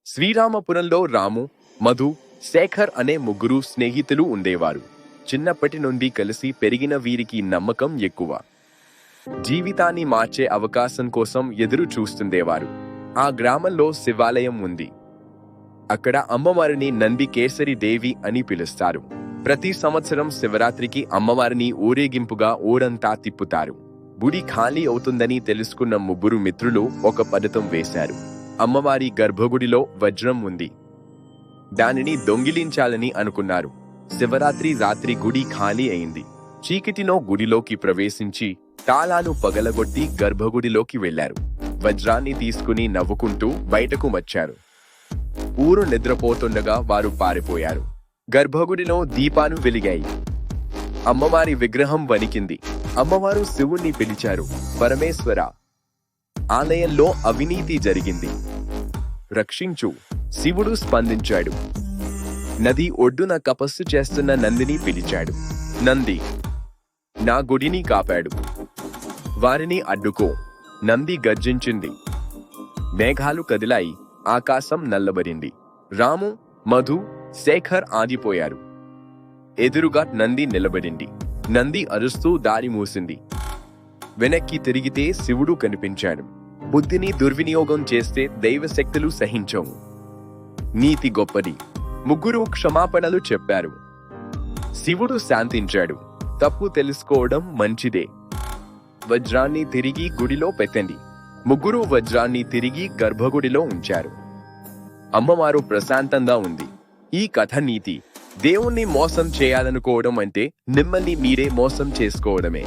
శ్రీరామపురంలో రాము, మధు, శేఖర్ అనే ముగ్గురు స్నేహితులు ఉండేవారు. చిన్నప్పటి నుండి కలిసి పెరిగిన వీరికి నమ్మకం ఎక్కువ. జీవితాన్ని మార్చే అవకాశం కోసం ఎదురు చూస్తుండేవారు. ఆ గ్రామంలో శివాలయం ఉంది. అక్కడ అమ్మవారిని నంది కేసరి దేవి అని పిలుస్తారు. ప్రతి సంవత్సరం శివరాత్రికి అమ్మవారిని ఊరేగింపుగా ఊరంతా తిప్పుతారు. గుడి ఖాళీ అవుతుందని తెలుసుకున్న ముగ్గురు మిత్రులు ఒక పథకం వేశారు. అమ్మవారి గర్భగుడిలో వజ్రం ఉంది. దానిని దొంగిలించాలని అనుకున్నారు. శివరాత్రి రాత్రి గుడి ఖాళీ అయింది. చీకటిలో గుడిలోకి ప్రవేశించి తాళాలు పగలగొట్టి గర్భగుడిలోకి వెళ్లారు. వజ్రాన్ని తీసుకుని నవ్వుకుంటూ బయటకు వచ్చారు. ఊరు నిద్రపోతుండగా వారు పారిపోయారు. గర్భగుడిలో దీపాలు వెలిగాయి. అమ్మవారి విగ్రహం వణికింది. అమ్మవారు శివుణ్ణి పిలిచారు. పరమేశ్వర, ఆలయంలో అవినీతి జరిగింది, రక్షించు. శివుడు స్పందించాడు. నది ఒడ్డున తపస్సు చేస్తున్న నందిని పిలిచాడు. నంది, నా గుడిని కాపాడు, వారిని అడ్డుకో. నంది గర్జించింది. మేఘాలు కదిలాయి. ఆకాశం నల్లబడింది. రాము, మధు, శేఖర్ ఆగిపోయారు. ఎదురుగా నంది నిలబడింది. నంది అరుస్తూ దారి మూసింది. వెనక్కి తిరిగితే శివుడు కనిపించాడు. బుద్ధిని దుర్వినియోగం చేస్తే దైవశక్తులు సహించవు. నీతి గొప్పది. ముగ్గురు క్షమాపణలు చెప్పారు. శివుడు శాంతించాడు. తప్పు తెలుసుకోవడం మంచిదే. వజ్రాన్ని తిరిగి గుడిలో పెట్టండి. ముగ్గురు వజ్రాన్ని తిరిగి గర్భగుడిలో ఉంచారు. అమ్మవారు ప్రశాంతంగా ఉంది. ఈ కథ నీతి: దేవుణ్ణి మోసం చేయాలనుకోవడం అంటే మిమ్మల్ని మీరే మోసం చేసుకోవడమే.